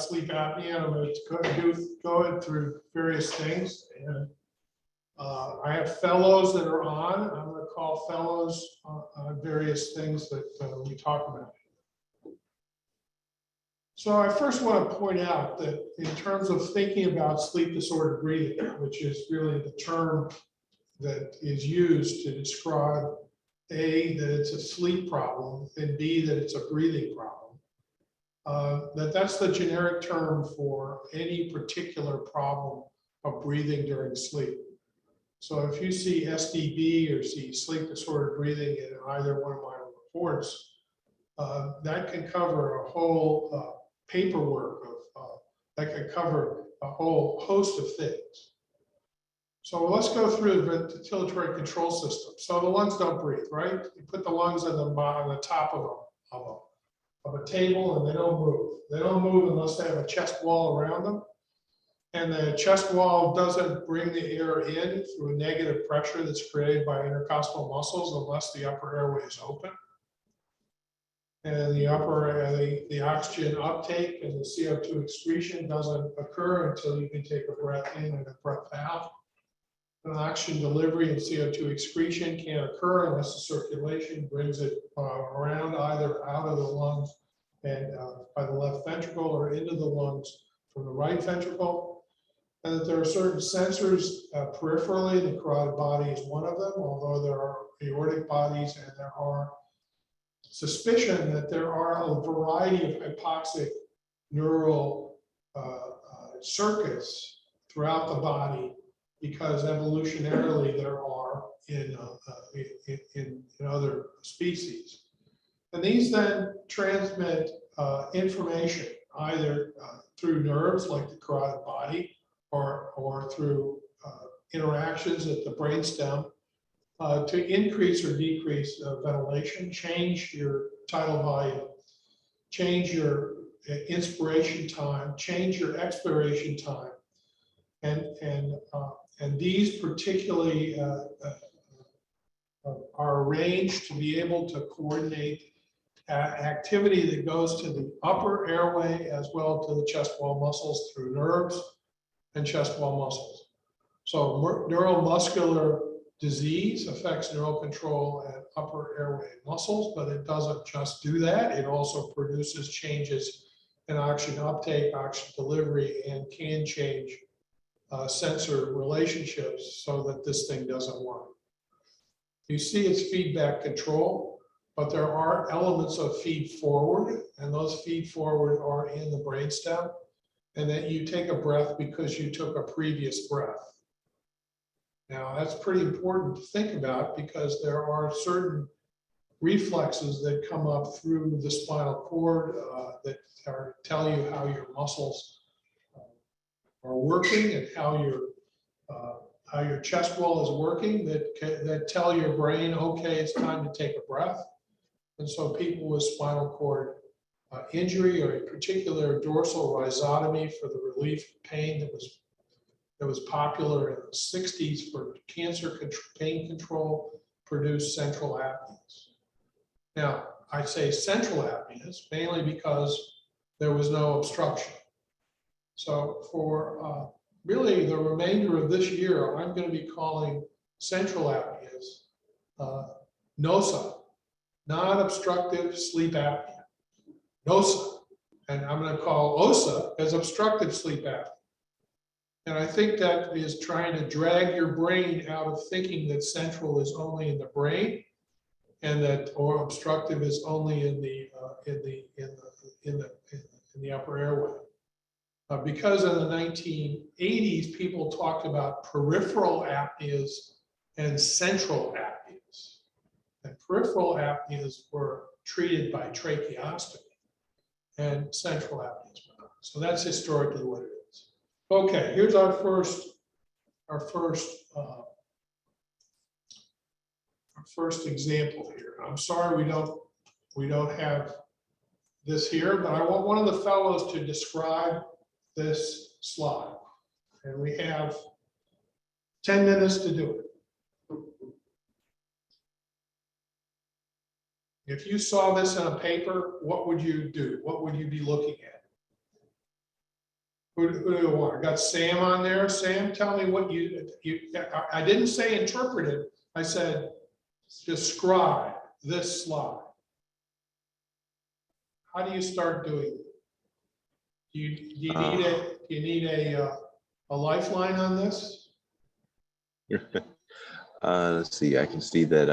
sleep apnea. I'm going to go through various things, and I have fellows that are on. I'm going to call fellows on various things that we talk about. So I first want to point out that in terms of thinking about sleep disordered breathing, which is really the term that is used to describe A, that it's a sleep problem, and B, that it's a breathing problem. That's the generic term for any particular problem of breathing during sleep. So if you see SDB or see sleep disordered breathing in either one of my reports, that can cover a whole paperwork of that can cover a whole host of things. So let's go through the ventilatory control system. So the lungs don't breathe, right? You put the lungs on the top of a table and they don't move. They don't move unless they have a chest wall around them. And the chest wall doesn't bring the air in through a negative pressure that's created by intercostal muscles unless the upper airway is open. And the oxygen uptake and the CO2 excretion doesn't occur until you can take a breath in and a breath out. And oxygen delivery and CO2 excretion can't occur unless the circulation brings it around either out of the lungs and by the left ventricle or into the lungs from the right ventricle. And that there are certain sensors peripherally. The carotid body is one of them, although there are aortic bodies and there are suspicion that there are a variety of hypoxic neural circuits throughout the body, because evolutionarily there are in other species. And these then transmit information either through nerves like the carotid body or through interactions at the brainstem to increase or decrease ventilation, change your tidal volume, change your inspiration time, change your expiration time. And these particularly are arranged to be able to coordinate activity that goes to the upper airway as well to the chest wall muscles through nerves and chest wall muscles. So neuromuscular disease affects neural control and upper airway muscles, but it doesn't just do that. It also produces changes in oxygen uptake, oxygen delivery, and can change sensor relationships so that this thing doesn't work. You see it's feedback control, but there are elements of feed forward, and those feed forward are in the brainstem, and that you take a breath because you took a previous breath. Now, that's pretty important to think about because there are certain reflexes that come up through the spinal cord that tell you how your muscles are working and how your chest wall is working that tell your brain, okay, it's time to take a breath. And so people with spinal cord injury or a particular dorsal rhizotomy for the relief of pain that was popular in the 60s for cancer pain control produced central apneas. Now, I say central apneas mainly because there was no obstruction. So for really the remainder of this year, I'm going to be calling central apneas NOSA, non-obstructive sleep apnea, NOSA. And I'm going to call OSA as obstructive sleep apnea. And I think that is trying to drag your brain out of thinking that central is only in the brain, and that or obstructive is only in the upper airway. Because in the 1980s, people talked about peripheral apneas and central apneas. And peripheral apneas were treated by tracheostomy, and central apneas were not. So that's historically what it is. Okay, here's our first example here. I'm sorry we don't have this here, but I want one of the fellows to describe this slide, and we have 10 minutes to do it. If you saw this in a paper, what would you do? What would you be looking at? Who do you want? I got Sam on there. Sam, tell me what I didn't say interpret it. I said describe this slide. How do you start doing it? Do you need a lifeline on this? Let's see. I can see that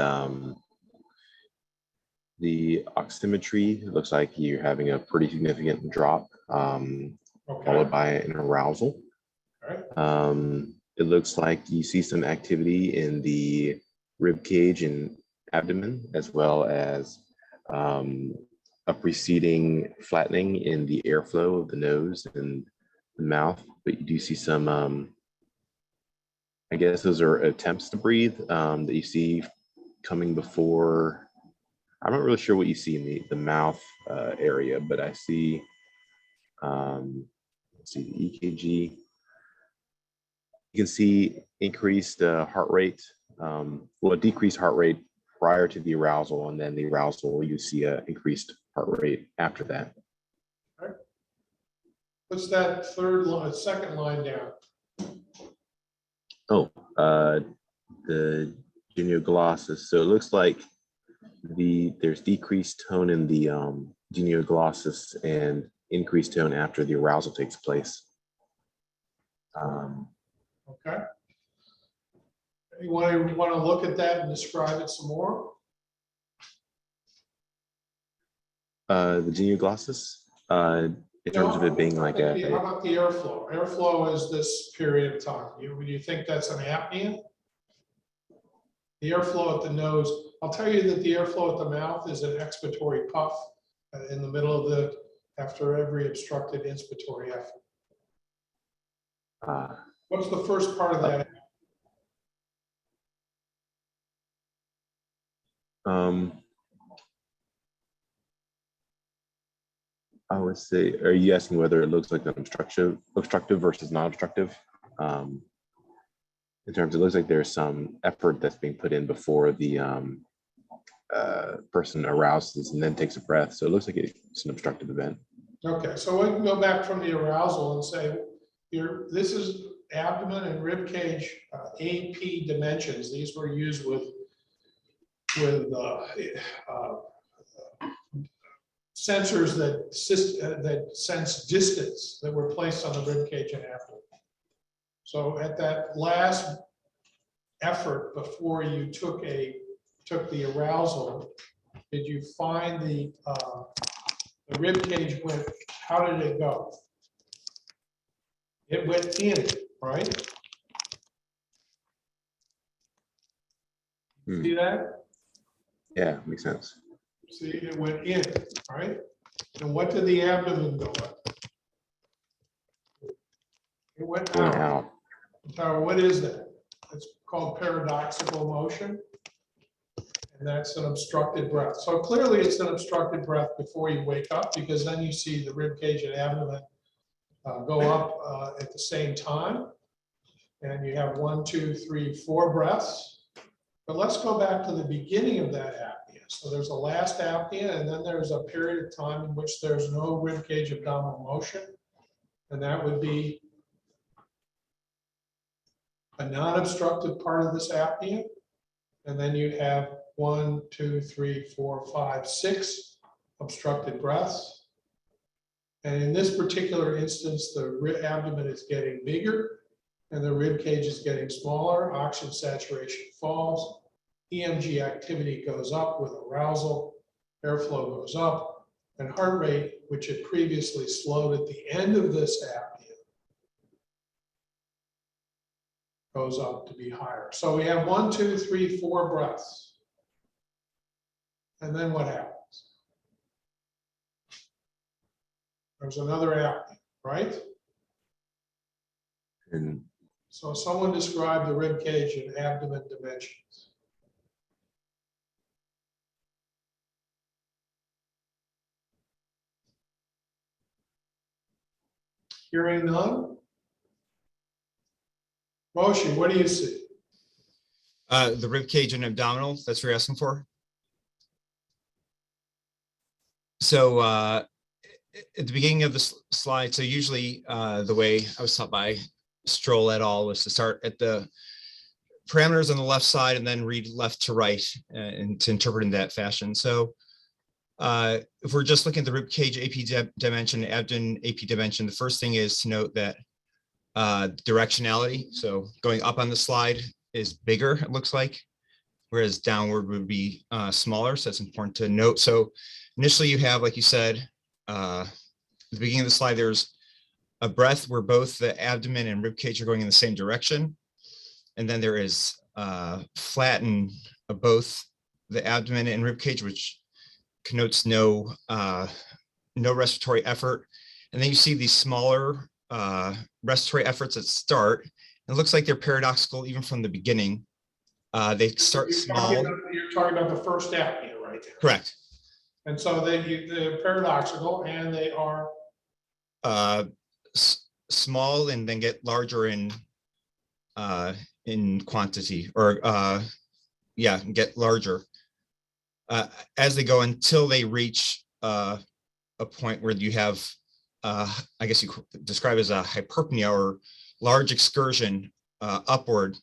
the oximetry looks like you're having a pretty significant drop, followed by an arousal. All right. It looks like you see some activity in the rib cage and abdomen, as well as a preceding flattening in the airflow of the nose and the mouth. But you do see some, I guess those are attempts to breathe that you see coming before. I'm not really sure what you see in the mouth area, but I see, let's see the EKG. You can see increased heart rate, well, decreased heart rate prior to the arousal, and then the arousal, you see an increased heart rate after that. All right. What's that second line down? Oh, the genioglossus. So it looks like there's decreased tone in the genioglossus and increased tone after the arousal takes place. Okay. You want to look at that and describe it some more? The genioglossus, in terms of it being like how about the airflow? Airflow is this period of time. Do you think that's an apnea? The airflow at the nose, I'll tell you that the airflow at the mouth is an expiratory puff in the middle of after every obstructed inspiratory effort. What's the first part of that? I would say, are you asking whether it looks like an obstructive versus non-obstructive? In terms, it looks like there's some effort that's being put in before the person arouses and then takes a breath. So it looks like it's an obstructive event. Okay, so we can go back from the arousal and say, this is abdomen and rib cage AP dimensions. These were used with sensors that sense distance that were placed on the rib cage and abdomen. So at that last effort before you took the arousal, did you find the rib cage went? How did it go? It went in, right? See that? Yeah, makes sense. See, it went in, right? And what did the abdomen go up? It went out. So what is that? It's called paradoxical motion. And that's an obstructed breath. So clearly it's an obstructed breath before you wake up, because then you see the rib cage and abdomen go up at the same time. And you have 1, 2, 3, 4 breaths. But let's go back to the beginning of that apnea. So there's a last apnea, and then there's a period of time in which there's no rib cage abdominal motion. And that would be a non-obstructive part of this apnea. And then you have 1, 2, 3, 4, 5, 6 obstructed breaths. And in this particular instance, the abdomen is getting bigger and the rib cage is getting smaller. Oxygen saturation falls. EMG activity goes up with arousal. Airflow goes up. And heart rate, which had previously slowed at the end of this apnea, goes up to be higher. So we have 1, 2, 3, 4 breaths. And then what happens? There's another apnea, right? And so someone describe the rib cage and abdomen dimensions. Hearing none? Moshi, what do you see? The rib cage and abdominal, that's what you're asking for? So at the beginning of the slide, so usually the way I was taught by Strohl et al. Was to start at the parameters on the left side and then read left to right and to interpret in that fashion. So if we're just looking at the rib cage AP dimension, abdomen AP dimension, the first thing is to note that directionality. So going up on the slide is bigger, it looks like, whereas downward would be smaller. So that's important to note. So initially you have, like you said, at the beginning of the slide, there's a breath where both the abdomen and rib cage are going in the same direction. And then there is flatten both the abdomen and rib cage, which connotes no respiratory effort. And then you see these smaller respiratory efforts that start. It looks like they're paradoxical even from the beginning. They start small. You're talking about the first apnea, right? Correct. And so they're paradoxical, and they are small and then get larger in quantity, or get larger as they go until they reach a point where you have, I guess you could describe as a hyperpnea or large excursion upward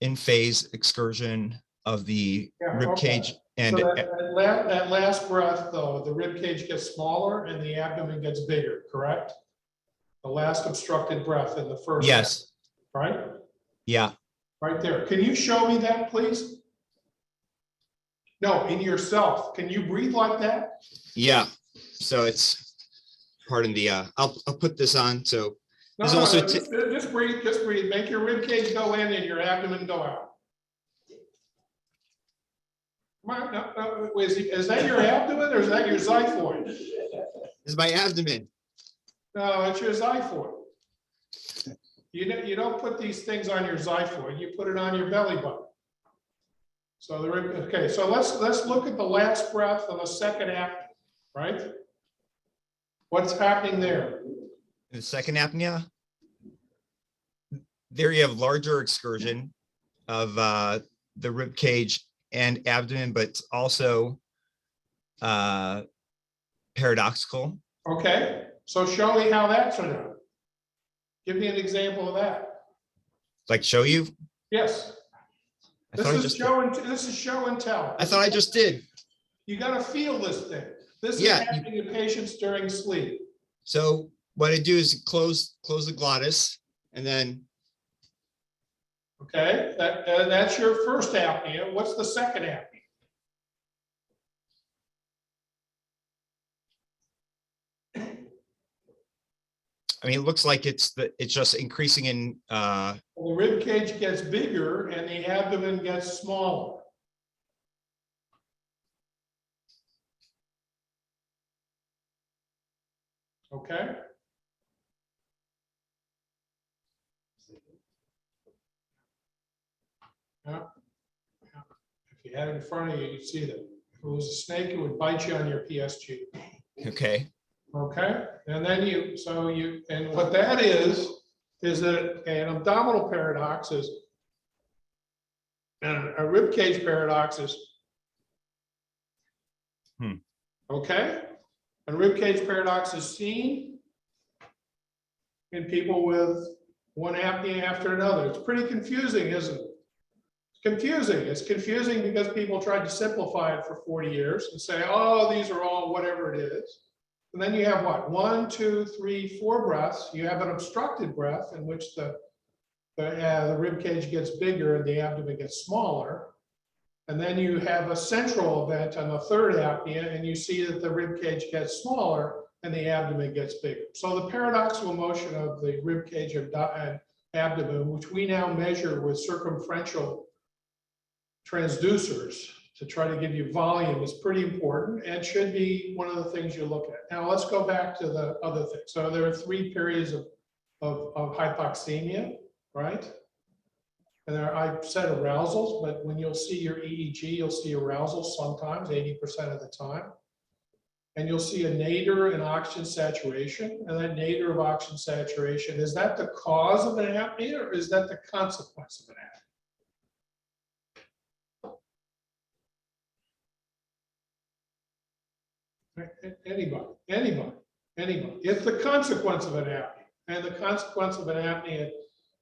in phase excursion of the rib cage. And so that last breath, though, the rib cage gets smaller and the abdomen gets bigger, correct? The last obstructed breath in the first. Yes. Breath, right? Yeah. Right there. Can you show me that, please? No, in yourself. Can you breathe like that? Yeah. So it's, pardon the, I'll put this on. So No, there's no, also just breathe, just breathe. Make your rib cage go in and your abdomen go out. Come on, no, is that your abdomen or is that your xiphoid? This is my abdomen. No, it's your xiphoid. You don't put these things on your xiphoid, you put it on your belly button. So the rib, okay, so let's look at the last breath of the second apnea, right? What's happening there? The second apnea, there you have larger excursion of the rib cage and abdomen, but also paradoxical. Okay, so show me how that's done. Give me an example of that. Like show you? Yes. This is show and tell. I thought I just did. You got to feel this thing. This is happening in patients during sleep. So what I do is close the glottis, and then. Okay, that's your first apnea. What's the second apnea? I mean, it looks like it's just increasing in. The rib cage gets bigger and the abdomen gets smaller. Okay. Yeah. If you had it in front of you, you'd see that. If it was a snake, it would bite you on your PSG. Okay. Okay, and then and what that is that an abdominal paradox is, and a rib cage paradox is, okay? And rib cage paradox is seen in people with one apnea after another. It's pretty confusing, isn't it? It's confusing. It's confusing because people tried to simplify it for 40 years and say, oh, these are all whatever it is. And then you have what? 1, 2, 3, 4 breaths. You have an obstructed breath in which the rib cage gets bigger and the abdomen gets smaller. And then you have a central event on the third apnea, and you see that the rib cage gets smaller and the abdomen gets bigger. So the paradoxical motion of the rib cage and abdomen, which we now measure with circumferential transducers to try to give you volume, is pretty important and should be one of the things you look at. Now let's go back to the other thing. So there are 3 periods of hypoxemia, right? And I said arousals, but when you'll see your EEG, you'll see arousal sometimes, 80% of the time. And you'll see a nadir in oxygen saturation. And that nadir of oxygen saturation, is that the cause of an apnea or is that the consequence of an apnea? Anybody. Anybody. It's the consequence of an apnea. And the consequence of an apnea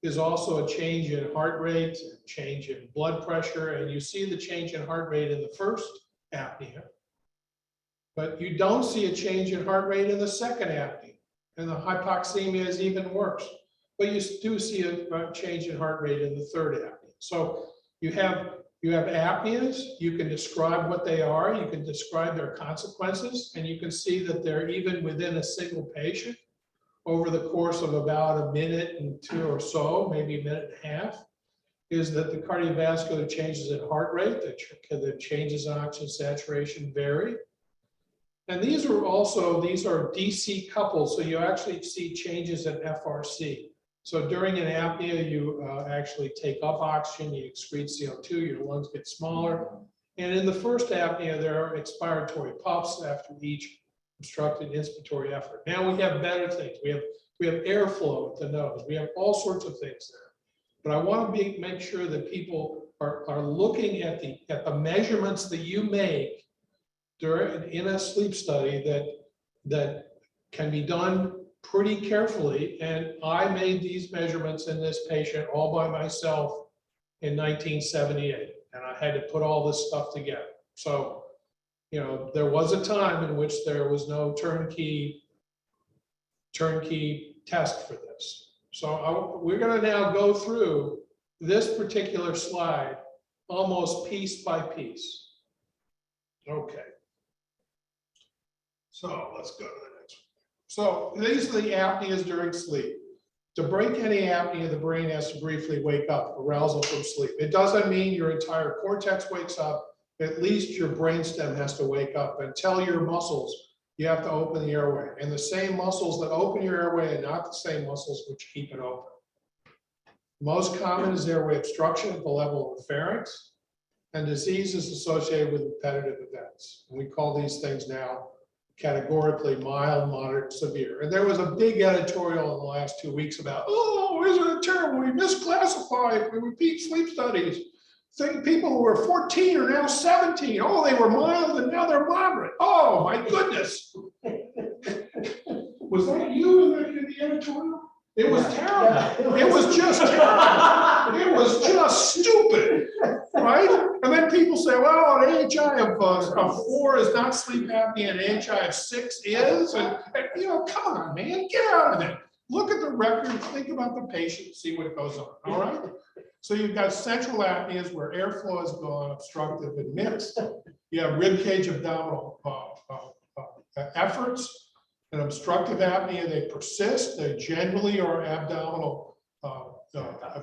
is also a change in heart rate, a change in blood pressure, and you see the change in heart rate in the first apnea. But you don't see a change in heart rate in the second apnea. And the hypoxemia is even worse. But you do see a change in heart rate in the third apnea. So you have apneas, you can describe what they are, you can describe their consequences, and you can see that they're even within a single patient over the course of about a minute and two or so, maybe a minute and a half, is that the cardiovascular changes in heart rate, the changes in oxygen saturation vary. And these are DC coupled, so you actually see changes in FRC. So during an apnea, you actually take up oxygen, you excrete CO2, your lungs get smaller. And in the first apnea, there are expiratory puffs after each obstructed inspiratory effort. Now we have better things. We have airflow at the nose. We have all sorts of things there. But I want to make sure that people are looking at the measurements that you make in a sleep study that can be done pretty carefully. And I made these measurements in this patient all by myself in 1978. And I had to put all this stuff together. So, you know, there was a time in which there was no turnkey test for this. So we're going to now go through this particular slide almost piece by piece. Okay. So let's go to the next one. So these are the apneas during sleep. To break any apnea, the brain has to briefly wake up, arousal from sleep. It doesn't mean your entire cortex wakes up. At least your brainstem has to wake up and tell your muscles you have to open the airway. And the same muscles that open your airway are not the same muscles which keep it open. Most common is airway obstruction at the level of the pharynx, and disease is associated with repetitive events. And we call these things now categorically mild, moderate, severe. And there was a big editorial in the last 2 weeks about, oh, isn't it terrible? We misclassify, we repeat sleep studies. Think people who were 14 are now 17. Oh, they were mild and now they're moderate. Oh, my goodness. Was that you in the editorial? It was terrible. It was just terrible. It was just stupid, right? And then people say, well, an AHI of 4 is not sleep apnea, and an AHI of 6 is. And you know, come on, man, get out of it. Look at the record, think about the patient, see what goes on, all right? So you've got central apneas where airflow is gone, obstructive and mixed. You have ribcage abdominal efforts. An obstructive apnea, they persist. They generally are abdominal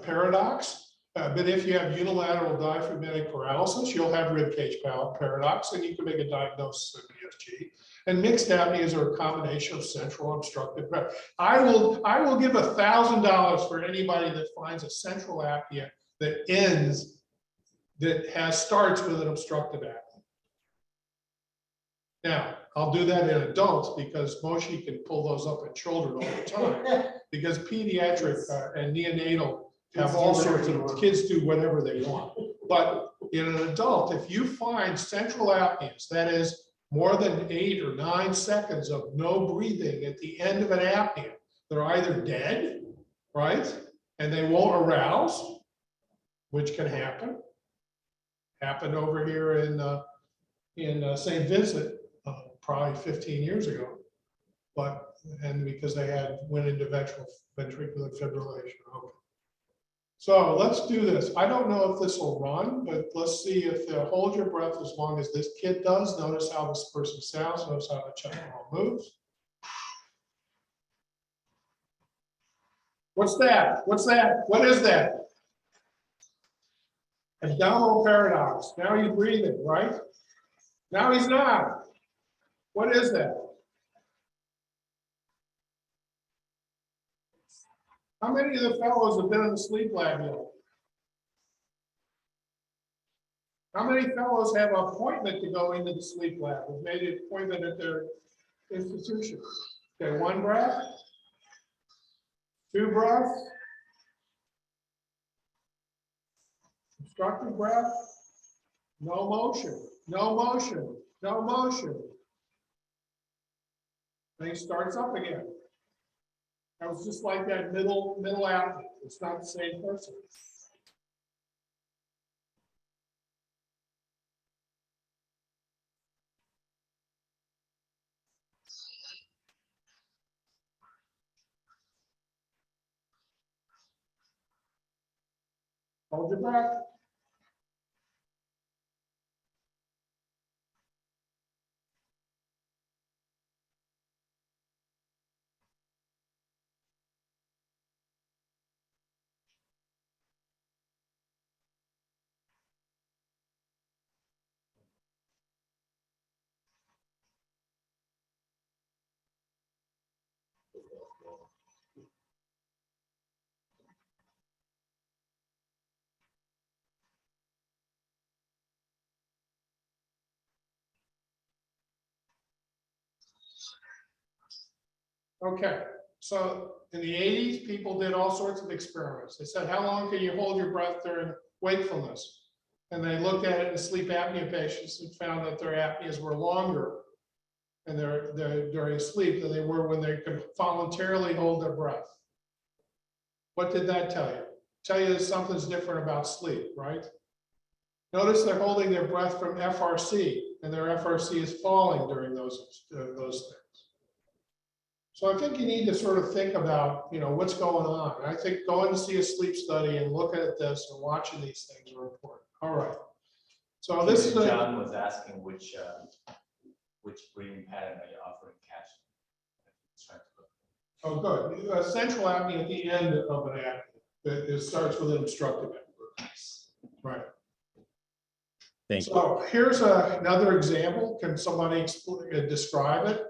paradox. But if you have unilateral diaphragmatic paralysis, you'll have ribcage paradox, and you can make a diagnosis of ESG. And mixed apneas are a combination of central obstructive. I will give $1,000 for anybody that finds a central apnea that starts with an obstructive apnea. Now, I'll do that in adults because Moshe can pull those up in children all the time, because pediatric and neonatal have all sorts of, kids do whatever they want. But in an adult, if you find central apneas, that is more than 8 or 9 seconds of no breathing at the end of an apnea, they're either dead, right? And they won't arouse, which can happen. Happened over here in St. Vincent, probably 15 years ago. And because they went into ventricular fibrillation. Okay. So let's do this. I don't know if this will run, but let's see if they'll hold your breath as long as this kid does. Notice how this person sounds, notice how the chest wall moves. What's that? What's that? What is that? Abdominal paradox. Now he's breathing, right? Now he's not. What is that? How many of the fellows have been in the sleep lab yet? How many fellows have an appointment to go into the sleep lab? Have made an appointment at their institution? Okay, 1 breath, 2 breaths, obstructive breath, no motion, no motion, no motion. then he starts up again. That was just like that middle apnea. It's not the same person. Hold your breath. Okay, so in the 80s, people did all sorts of experiments. They said, how long can you hold your breath during wakefulness? And they looked at it in sleep apnea patients and found that their apneas were longer and during sleep than they were when they could voluntarily hold their breath. What did that tell you? Tell you that something's different about sleep, right? Notice they're holding their breath from FRC, and their FRC is falling during those things. So I think you need to sort of think about, what's going on. I think going to see a sleep study and looking at this and watching these things are important. All right. So this is John was asking which breathing pattern are you offering cash? Oh, good. Central apnea at the end of an apnea. It starts with an obstructive apnea. Right. Thank you. So here's another example. Can somebody describe it?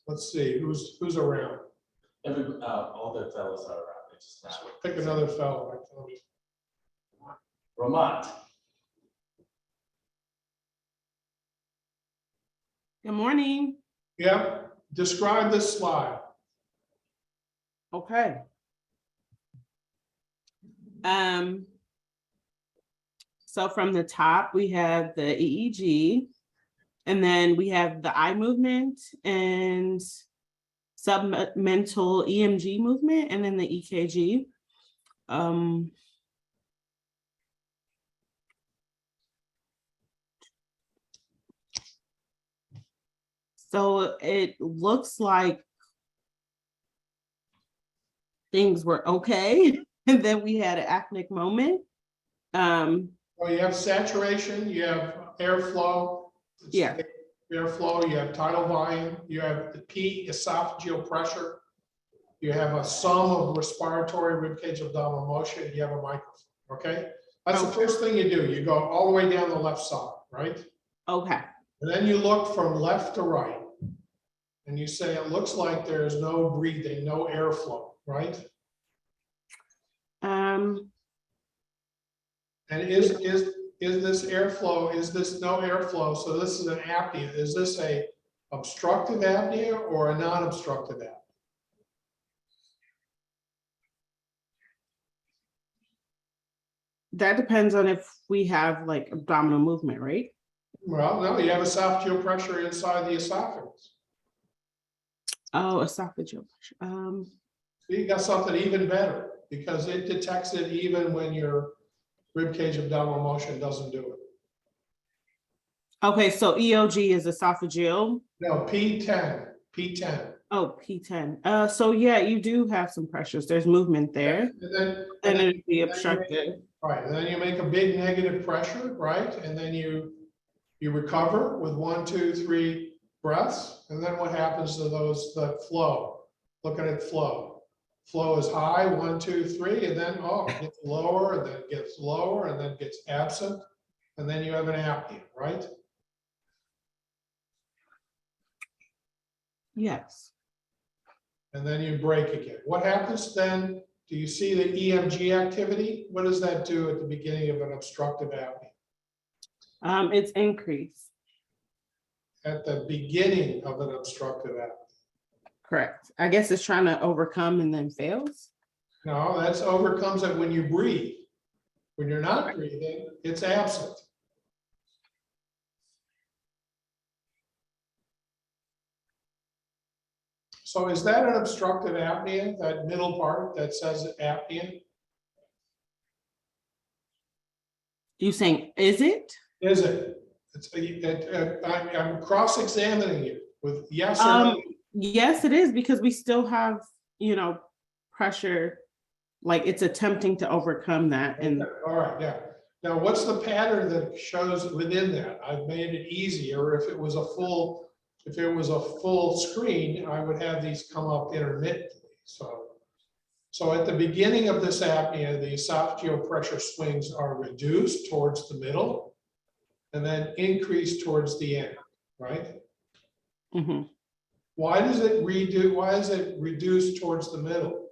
Let's see, who's around? All the fellows are around. They just not. Pick another fellow. Ramon. Good morning. Yeah, describe this slide. Okay. So from the top, we have the EEG, and then we have the eye movement and submental EMG movement, and then the EKG. So it looks like things were okay, and then we had an apneic moment. Well, you have saturation, you have airflow. Yeah. Airflow, you have tidal volume, you have the P esophageal pressure, you have a sum of respiratory ribcage abdominal motion, and you have a microphone. Okay, that's the first thing you do. You go all the way down the left side, right? Okay. And then you look from left to right, and you say it looks like there's no breathing, no airflow, right? And is this airflow? Is this no airflow? So this is an apnea. Is this a obstructive apnea or a non-obstructive apnea? That depends on if we have like abdominal movement, right? Well, no, you have esophageal pressure inside the esophagus. Oh, esophageal pressure. So you got something even better because it detects it even when your ribcage abdominal motion doesn't do it. Okay, so EOG is esophageal. No, P10, P10. Oh, P10. So yeah, you do have some pressures. There's movement there. And And it'd be then obstructive. right, and then you make a big negative pressure, right? And then you recover with 1, 2, 3 breaths. And then what happens to the flow? Looking at flow. Flow is high, 1, 2, 3, and then it gets lower, and then it gets lower, and then gets absent. And then you have an apnea, right? Yes. And then you break again. What happens then? Do you see the EMG activity? What does that do at the beginning of an obstructive apnea? It's increased. At the beginning of an obstructive apnea. Correct. I guess it's trying to overcome and then fails. No, that's overcomes it when you breathe. When you're not breathing, it's absent. So is that an obstructive apnea, that middle part that says apnea? You saying, is it? Is it? I'm cross-examining you with yes or no. Yes, it is, because we still have, pressure, like it's attempting to overcome that. And Okay, all right, yeah. Now, what's the pattern that shows within that? I've made it easier. If it was a full screen, I would have these come up intermittently. So at the beginning of this apnea, the esophageal pressure swings are reduced towards the middle and then increase towards the end, right? Mhm. Why is it reduced towards the middle?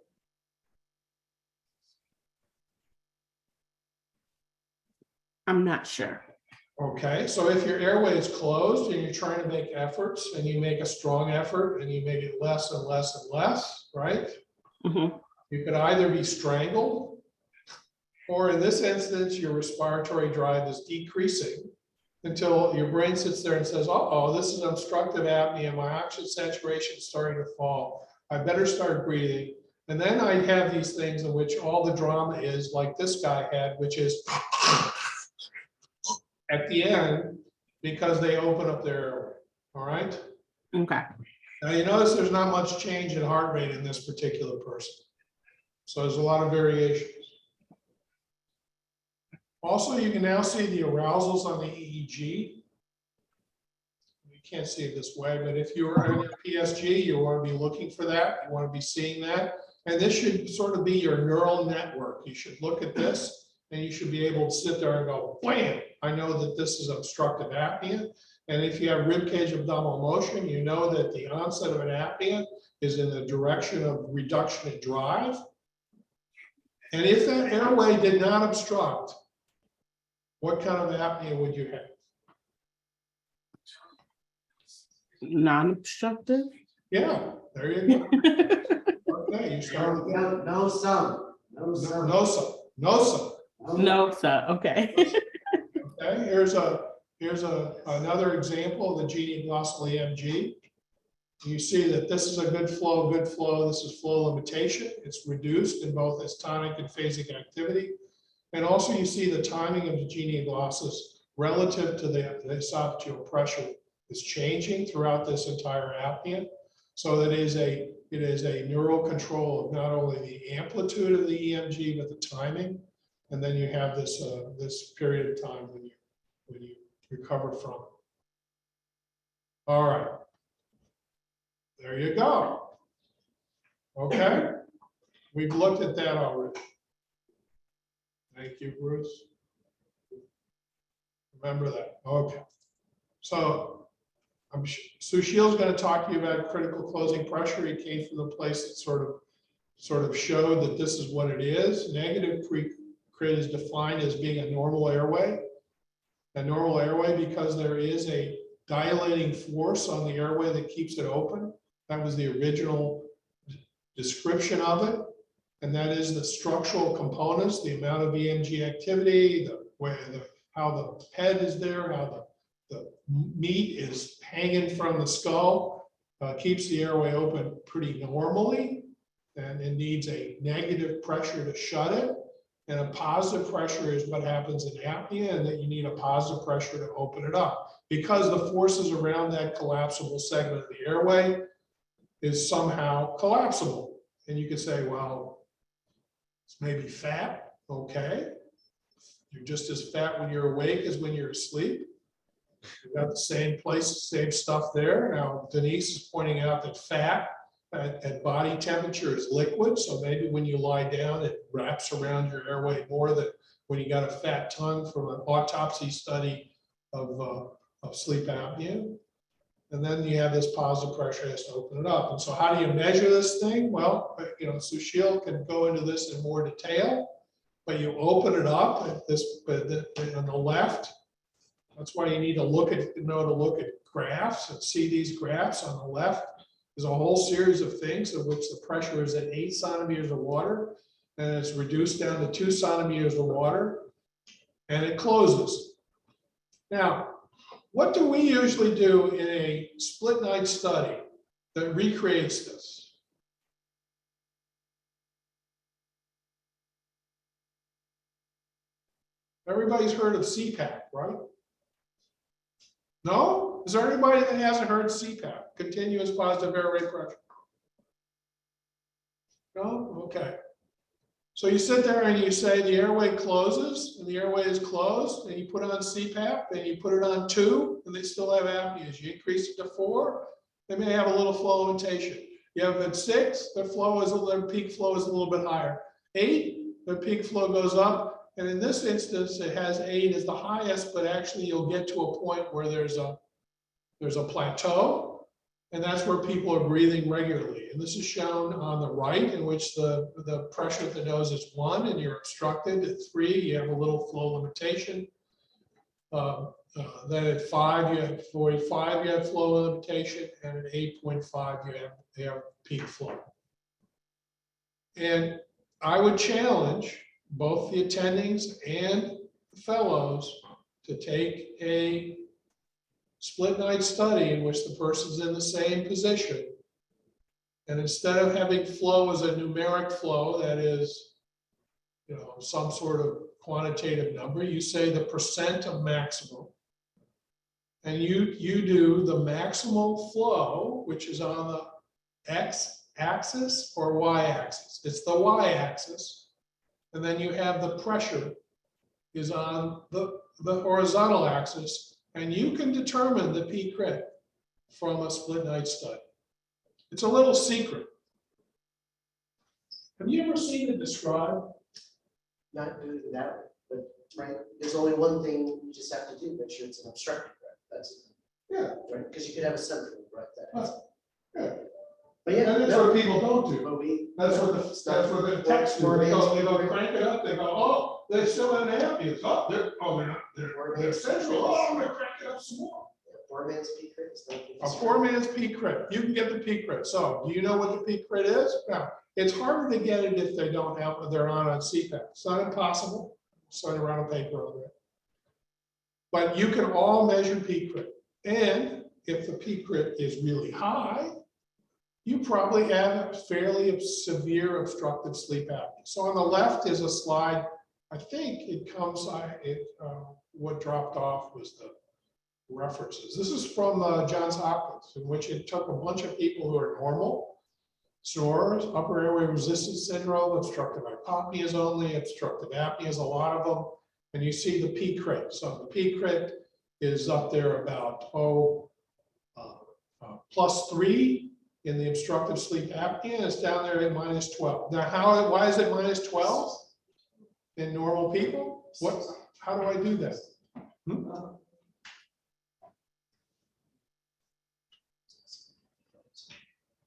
I'm not sure. Okay, so if your airway is closed and you're trying to make efforts and you make a strong effort and you make it less and less and less, right? Mhm. You could either be strangled, or in this instance, your respiratory drive is decreasing until your brain sits there and says, uh-oh, this is obstructive apnea, my oxygen saturation is starting to fall, I better start breathing. And then I have these things in which all the drama is like this guy had, which is at the end, because they open up their airway, all right? Okay. Now you notice there's not much change in heart rate in this particular person. So there's a lot of variations. Also, you can now see the arousals on the EEG. You can't see it this way, but if you're on your PSG, you want to be looking for that. You want to be seeing that. And this should sort of be your neural network. You should look at this and you should be able to sit there and go, wham, I know that this is obstructive apnea. And if you have ribcage abdominal motion, you know that the onset of an apnea is in the direction of reduction in drive. And if that airway did not obstruct, what kind of apnea would you have? Non-obstructive. Yeah, there you go. Okay, you start with that. No, some. No, some. No, sir. Okay. Okay, here's another example of the genioglossaal EMG. You see that this is a good flow, This is flow limitation. It's reduced in both its tonic and phasic activity. And also you see the timing of the genioglossus relative to the esophageal pressure is changing throughout this entire apnea. So it is a neural control of not only the amplitude of the EMG, but the timing. And then you have this this period of time when you recover from it. All right. There you go. Okay. We've looked at that already. Thank you, Bruce. Remember that. Okay. So Sushil's going to talk to you about critical closing pressure. He came from the place that sort of showed that this is what it is. Negative pre-crit is defined as being a normal airway. A normal airway because there is a dilating force on the airway that keeps it open. That was the original description of it. And that is the structural components, the amount of EMG activity, how the head is there, how the meat is hanging from the skull, keeps the airway open pretty normally. And it needs a negative pressure to shut it. And a positive pressure is what happens in apnea, and that you need a positive pressure to open it up. Because the forces around that collapsible segment of the airway is somehow collapsible. And you could say, well, it's maybe fat, okay. You're just as fat when you're awake as when you're asleep. You've got the same place, same stuff there. Now, Denise is pointing out that fat at body temperature is liquid. So maybe when you lie down, it wraps around your airway more than when you got a fat tongue from an autopsy study of sleep apnea. And then you have this positive pressure has to open it up. And so how do you measure this thing? Well, Sushil can go into this in more detail, but you open it up at this on the left. That's why you need to look at graphs and see these graphs on the left. There's a whole series of things of which the pressure is at 8 centimeters of water, and it's reduced down to 2 centimeters of water, and it closes. Now, what do we usually do in a split night study? that recreates this. Everybody's heard of CPAP, right? No? Is there anybody that hasn't heard CPAP, continuous positive airway pressure? No? Okay. So you sit there and you say the airway closes, and the airway is closed, and you put on CPAP, and you put it on 2, and they still have apneas. You increase it to 4, they may have a little flow limitation. You have at 6, their peak flow is a little bit higher. 8, their peak flow goes up, and in this instance, it has 8 as the highest, but actually you'll get to a point where there's a plateau. And that's where people are breathing regularly. And this is shown on the right, in which the pressure at the nose is 1 and you're obstructed. At 3, you have a little flow limitation. Then at 5, you have 45, you have flow limitation, and at 8.5, you have peak flow. And I would challenge both the attendings and the fellows to take a split night study in which the person's in the same position. And instead of having flow as a numeric flow, that is, some sort of quantitative number, you say the percent of maximum. And you do the maximal flow, which is on the x-axis or y-axis. It's the y-axis. And then you have the pressure is on the horizontal axis. And you can determine the peak crit from a split night study. It's a little secret. Have you ever seen it described? Not doing it that way, but right, there's only one thing you just have to do, make sure it's an obstructed breath. That's Yeah. right, because you could have a central breath that has. Yeah. But yeah, And that's no, what people don't do. but we. That's what the text do. They go crank it up, they go, oh, they still have apneas. Oh, they're central. Oh, I'm gonna crank it up some more. Poor man's peak crit is not. A poor man's peak crit. You can get the peak crit. So do you know what the peak crit is? Now, it's harder to get it if they're on CPAP. It's not impossible. So I wrote a paper on that. But you can all measure peak crit. And if the peak crit is really high, you probably have a fairly severe obstructive sleep apnea. So on the left is a slide. I think it comes, what dropped off was the references. This is from Johns Hopkins, in which it took a bunch of people who are normal, snorers, upper airway resistance syndrome, obstructive hypopneas only, obstructive apneas, a lot of them, and you see the peak crit. So the peak crit is up there about +3 in the obstructive sleep apnea. It's down there at -12. Now, why is it -12 in normal people? How do I do that?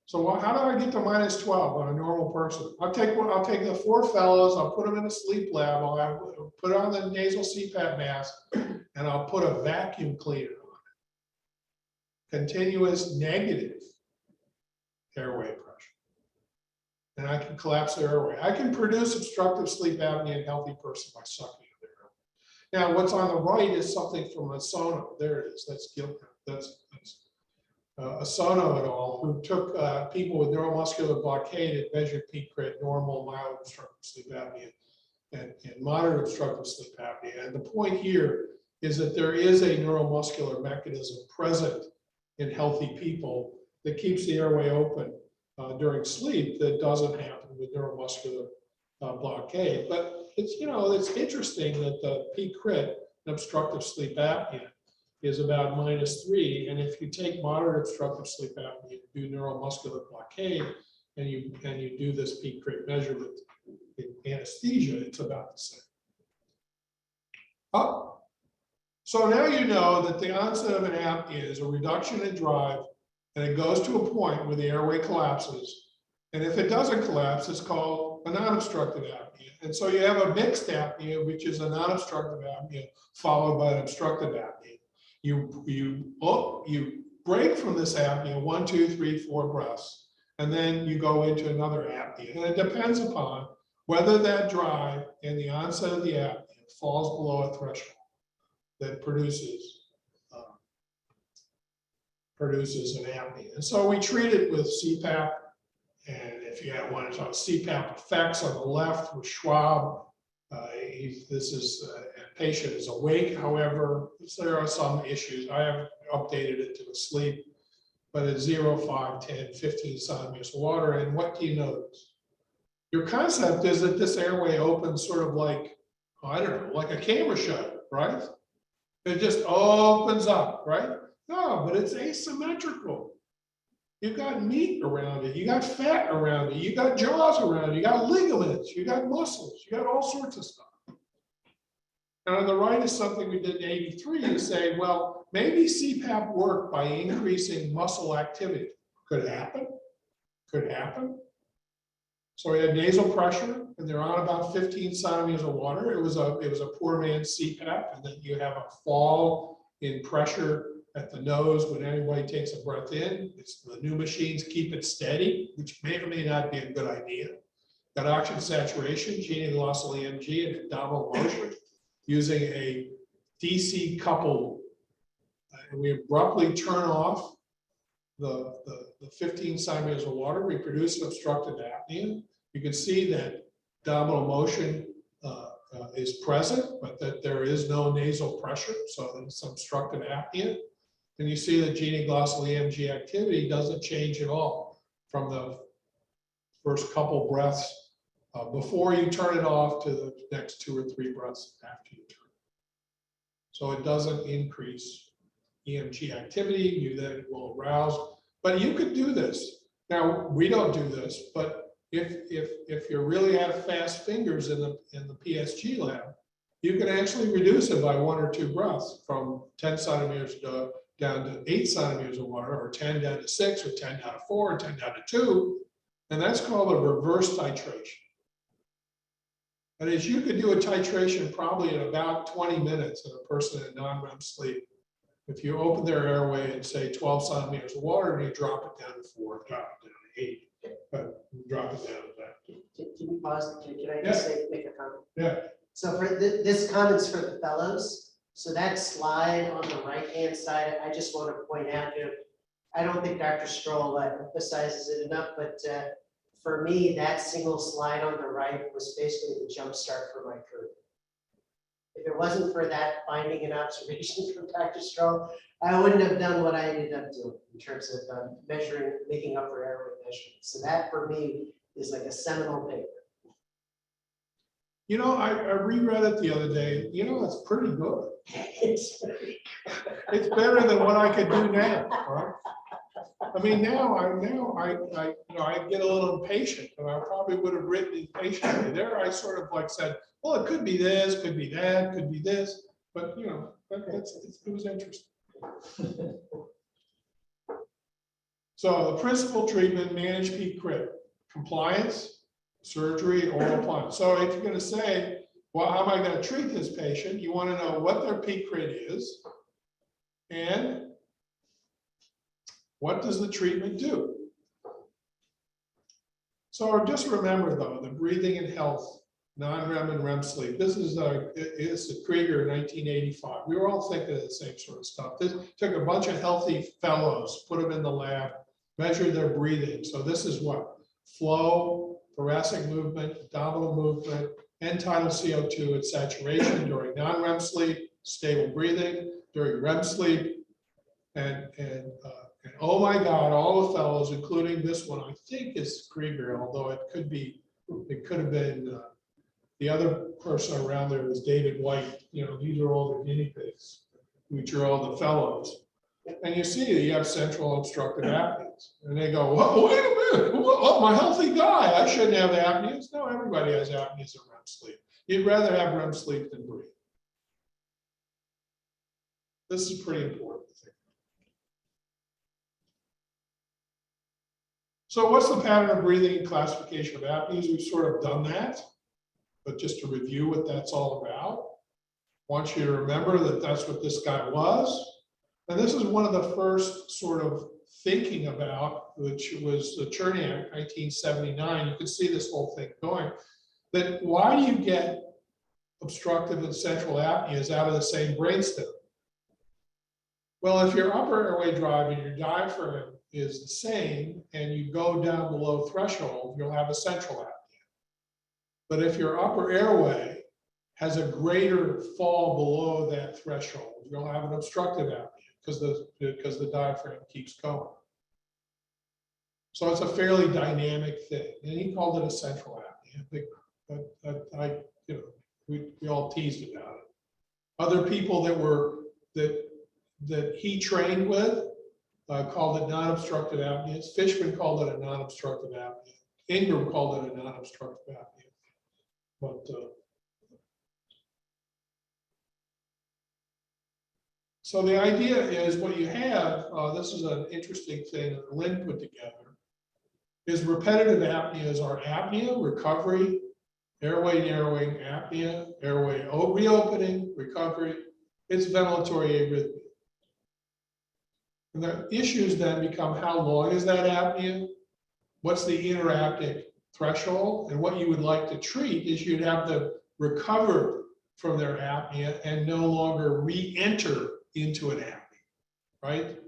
So how do I get to -12 on a normal person? I'll take the 4 fellows, I'll put them in a sleep lab, I'll put on the nasal CPAP mask, and I'll put a vacuum cleaner on it. Continuous negative airway pressure. And I can collapse their airway. I can produce obstructive sleep apnea in a healthy person by sucking in their airway. Now, what's on the right is something from a sono. There it is. That's Gilpin. That's Sono et al., who took people with neuromuscular blockade and measured peak crit, normal, mild obstructive sleep apnea, and moderate obstructive sleep apnea. And the point here is that there is a neuromuscular mechanism present in healthy people that keeps the airway open during sleep that doesn't happen with neuromuscular blockade. But it's interesting that the peak crit in obstructive sleep apnea is about -3, and if you take moderate obstructive sleep apnea, you do neuromuscular blockade, and you do this peak crit measurement in anesthesia, it's about the same. So now you know that the onset of an apnea is a reduction in drive, and it goes to a point where the airway collapses, and if it doesn't collapse, it's called a non-obstructive apnea. And so you have a mixed apnea, which is a non-obstructive apnea followed by an obstructive apnea. You break from this apnea 1, 2, 3, 4 breaths, and then you go into another apnea. And it depends upon whether that drive and the onset of the apnea falls below a threshold that produces produces an apnea. And so we treat it with CPAP. And if you want to talk CPAP effects on the left with Schwab, this is a patient is awake. However, there are some issues. I have updated it to a sleep, but it's 0, 5, 10, 15 centimeters of water. And what do you notice? Your concept is that this airway opens sort of like, I don't know, like a camera shutter, right? It just opens up, right? No, but it's asymmetrical. You've got meat around it, you got fat around it, you got jaws around it, you got ligaments, you got muscles, you got all sorts of stuff. And on the right is something we did in '83 to say, well, maybe CPAP worked by increasing muscle activity. Could happen, could happen. So we had nasal pressure, and they're on about 15 centimeters of water. It was a poor man's CPAP, and then you have a fall in pressure at the nose when anybody takes a breath in. The new machines keep it steady, which may or may not be a good idea. Got oxygen saturation, gene glossal EMG, and abdominal motion using a DC coupled. And we abruptly turn off the 15 centimeters of water. We produce an obstructive apnea. You can see that abdominal motion is present, but that there is no nasal pressure, so it's obstructive apnea. And you see that genioglosal EMG activity doesn't change at all from the first couple breaths before you turn it off to the next 2 or 3 breaths after you turn it. So it doesn't increase EMG activity. You then will arouse, but you could do this. Now we don't do this, but if you really have fast fingers in the PSG lab, you can actually reduce it by 1 or 2 breaths from 10 centimeters down to 8 centimeters of water, or 10 down to 6, or 10 down to 4, or 10 down to 2, and that's called a reverse titration. And as you could do a titration probably in about 20 minutes in a person in non-REM sleep. If you open their airway and say 12 centimeters of water, and you drop it down to 4, drop it down to 8, but drop it down to that. Can you pause? Can I just make a comment? Yeah. So for this comment's for the fellows. So that slide on the right-hand side, I just want to point out, I don't think Dr. Strohl emphasizes it enough, but for me, that single slide on the right was basically the jump start for my career. If it wasn't for that finding and observation from Dr. Strohl, I wouldn't have done what I ended up doing in terms of measuring, making upper airway measurements. So that for me is like a seminal paper. You know, I reread it the other day. You know, it's pretty good. It's It's better than what I could do now, right? I mean, now I get a little impatient, and I probably would have written impatiently. There, I sort of like said, well, it could be this, could be that, could be this, but you know, it was interesting. So the principal treatment, manage peak crit, compliance, surgery, or appliance. So if you're going to say, well, how am I going to treat this patient? You want to know what their peak crit is, and what does the treatment do? So just remember, though, the breathing and health, non-REM and REM sleep. This is Krieger in 1985. We were all thinking of the same sort of stuff. This took a bunch of healthy fellows, put them in the lab, measured their breathing. So this is what? Flow, thoracic movement, abdominal movement, end tidal CO2 at saturation during non-REM sleep, stable breathing during REM sleep, and oh my God, all the fellows, including this one, I think is Krieger, although it could have been the other person around there was David White. You know, these are all the guinea pigs, which are all the fellows. And you see that you have central obstructive apneas. And they go, whoa, wait a minute, oh, I'm a healthy guy. I shouldn't have apneas. No, everybody has apneas in REM sleep. You'd rather have REM sleep than breathe. This is pretty important. So what's the pattern of breathing and classification of apneas? We've sort of done that, but just to review what that's all about, I want you to remember that that's what this guy was. And this is one of the first sort of thinking about, which was the Cherniak, 1979. You can see this whole thing going, that why do you get obstructive and central apneas out of the same brainstem? Well, if your upper airway drive and your diaphragm is the same and you go down below threshold, you'll have a central apnea. But if your upper airway has a greater fall below that threshold, you'll have an obstructive apnea because the diaphragm keeps going. So it's a fairly dynamic thing. And he called it a central apnea, but I, we all teased about it. Other people that he trained with called it non-obstructive apnea. Fishman called it a non-obstructive apnea. Ingram called it a non-obstructive apnea. But so the idea is what you have, this is an interesting thing that Lynn put together, is repetitive apneas are apnea, recovery, airway narrowing, apnea, airway reopening, recovery. It's ventilatory arrhythmia. And the issues then become how long is that apnea? What's the interapneic threshold? And what you would like to treat is you'd have them recover from their apnea and no longer re-enter into an apnea, right?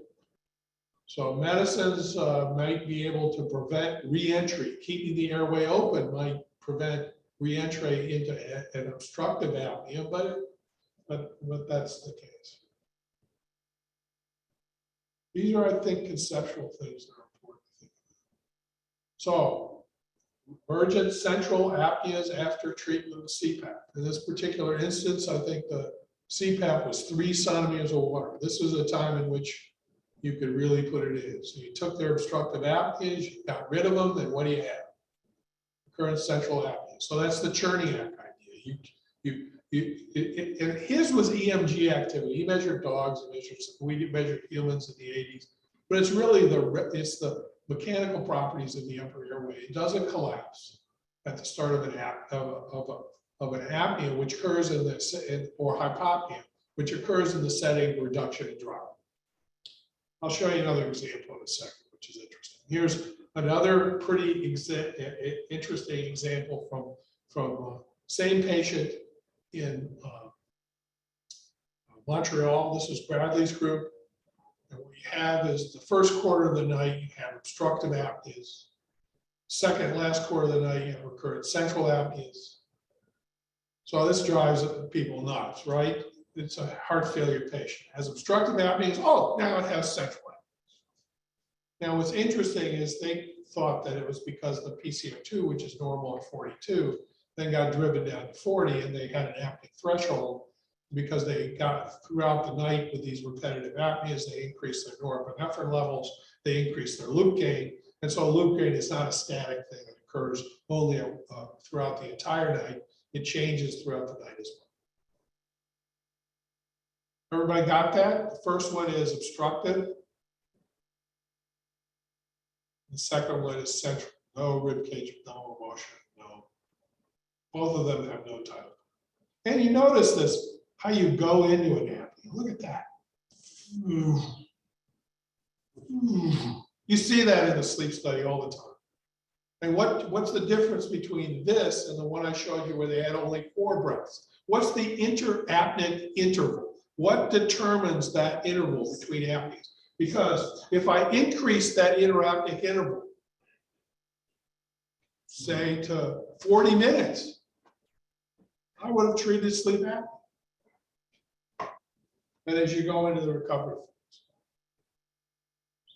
So medicines might be able to prevent re-entry. Keeping the airway open might prevent re-entry into an obstructive apnea, but that's the case. These are, I think, conceptual things that are important to think about. So, emergent central apneas after treatment with CPAP. In this particular instance, I think the CPAP was 3 centimeters of water. This was a time in which you could really put it in. So you took their obstructive apneas, you got rid of them, and what do you have? Current central apnea. So that's the Cherniak idea. And his was EMG activity. He measured dogs, we measured humans in the 80s, but it's really the mechanical properties of the upper airway. It doesn't collapse at the start of an apnea, which occurs or hypopnea, which occurs in the setting of reduction and drop. I'll show you another example in a second, which is interesting. Here's another pretty interesting example from same patient in Montreal. This is Bradley's group. And what you have is the first quarter of the night, you have obstructive apneas. Second, last quarter of the night, you have recurrent central apneas. So this drives people nuts, right? It's a heart failure patient. It has obstructive apneas. Oh, now it has central apneas. Now, what's interesting is they thought that it was because the PCO2, which is normal at 42, then got driven down to 40, and they had an apneic threshold because they got throughout the night with these repetitive apneas. They increased their norepinephrine levels, they increased their loop gain, and so loop gain is not a static thing that occurs only throughout the entire night. It changes throughout the night as well. Everybody got that? The first one is obstructive. The second one is central. No rib cage, no emotion, no. Both of them have no title. And you notice this, how you go into an apnea. Look at that. You see that in the sleep study all the time. And what's the difference between this and the one I showed you where they had only 4 breaths? What's the interapneic interval? What determines that interval between apneas? Because if I increase that interapneic interval, say to 40 minutes, I would have treated sleep apnea. And as you go into the recovery phase.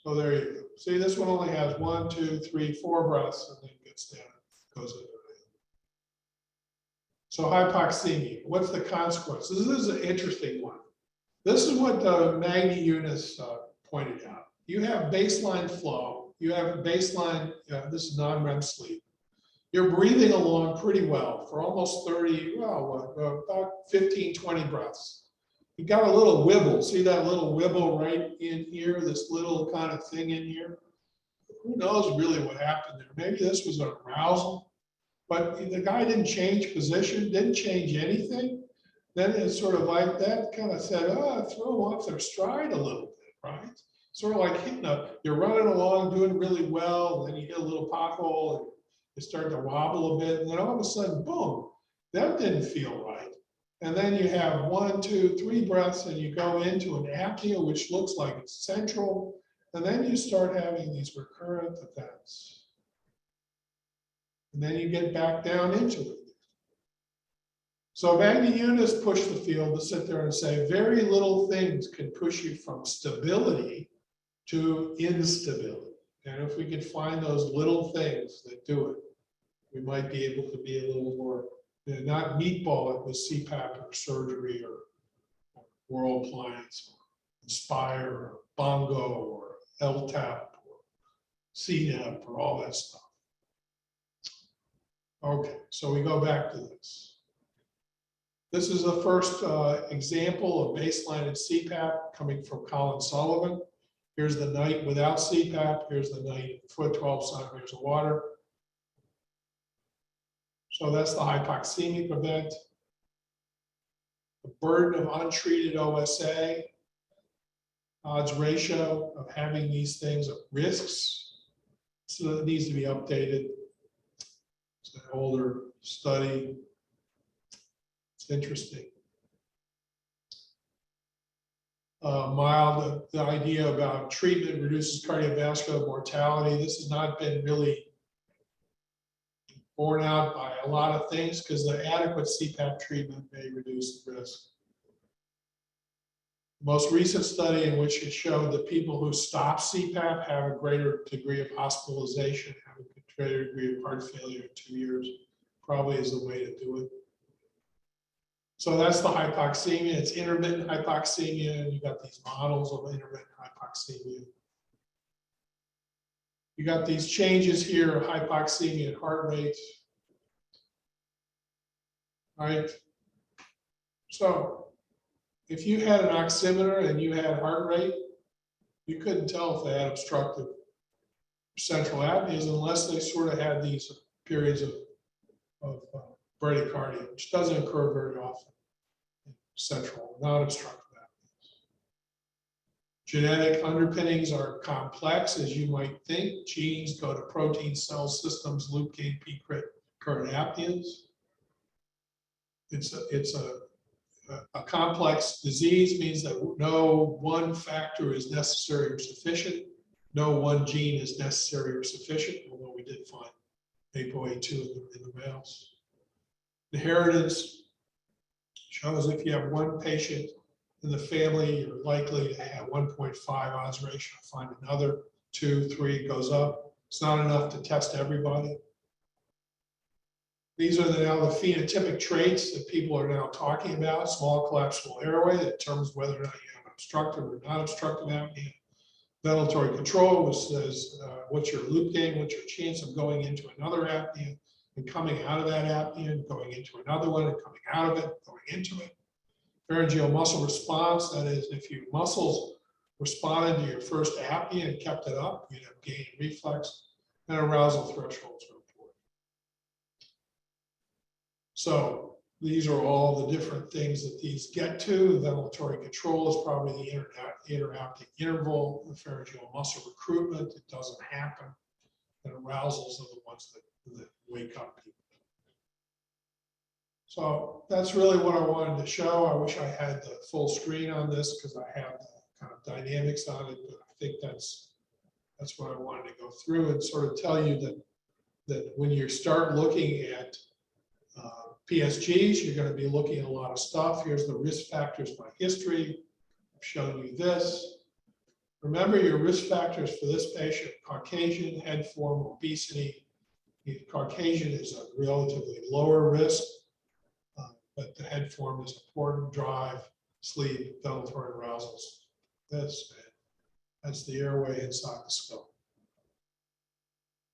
So there you go. See, this one only has 1, 2, 3, 4 breaths, and then gets down, goes into it. So hypoxemia, what's the consequence? This is an interesting one. This is what Maggie Eunice pointed out. You have baseline flow, you have baseline, this is non-REM sleep. You're breathing along pretty well for almost 30, about 15, 20 breaths. You got a little wibble. See that little wibble right in here, this little kind of thing in here? Who knows really what happened there? Maybe this was an arousal, but the guy didn't change position, didn't change anything. Then it's sort of like that kind of said, throw off their stride a little bit, right? Sort of like hitting you're running along, doing really well, and then you hit a little pothole and you start to wobble a bit, and then all of a sudden, boom, that didn't feel right. And then you have 1, 2, 3 breaths, and you go into an apnea, which looks like it's central. And then you start having these recurrent events. And then you get back down into it. So Magny Yunus pushed the field to sit there and say very little things can push you from stability to instability. And if we could find those little things that do it, we might be able to be a little more, not meatball it with CPAP or surgery or oral appliance, or Inspire or Bongo or LTAP or CNAP or all that stuff. Okay, so we go back to this. This is the first example of baseline in CPAP coming from Colin Sullivan. Here's the night without CPAP. Here's the night for 12 centimeters of water. So that's the hypoxemic event. The burden of untreated OSA, odds ratio of having these things of risks. So it needs to be updated. It's an older study. It's interesting. Mild, the idea about treatment reduces cardiovascular mortality. This has not been really borne out by a lot of things because the adequate CPAP treatment may reduce the risk. The most recent study in which it showed that people who stop CPAP have a greater degree of hospitalization, have a greater degree of heart failure in 2 years, probably is the way to do it. So that's the hypoxemia. It's intermittent hypoxemia, and you got these models of intermittent hypoxemia. You got these changes here of hypoxemia and heart rate. All right. So if you had an oximeter and you had heart rate, you couldn't tell if they had obstructive central apneas unless they sort of had these periods of bradycardia, which doesn't occur very often in central, non-obstructive apneas. Genetic underpinnings are complex, as you might think. Genes go to protein cell systems, loop gain, peak current apneas. It's a complex disease, means that no one factor is necessary or sufficient. No one gene is necessary or sufficient, although we did find ApoA2 in the mouse. Inheritance shows if you have one patient in the family, you're likely to have 1.5 odds ratio, find another 2, 3 goes up. It's not enough to test everybody. These are now the phenotypic traits that people are now talking about. Small collapsible airway that determines whether or not you have obstructive or not obstructive apnea. Ventilatory control, which says what's your loop gain, what's your chance of going into another apnea and coming out of that apnea and going into another one and coming out of it, going into it. Pharyngeal muscle response, that is, if your muscles responded to your first apnea and kept it up, you'd have gain reflex, and arousal thresholds are important. So these are all the different things that these get to. The ventilatory control is probably the interapneic interval, the pharyngeal muscle recruitment, it doesn't happen. And arousals are the ones that wake up people. So that's really what I wanted to show. I wish I had the full screen on this because I have the kind of dynamics on it, but I think that's what I wanted to go through and sort of tell you that when you start looking at PSGs, you're going to be looking at a lot of stuff. Here's the risk factors by history. I've shown you this. Remember your risk factors for this patient: Caucasian, head form, obesity. Caucasian is a relatively lower risk, but the head form is important: drive, sleep, ventilatory arousals. That's the airway inside the skull.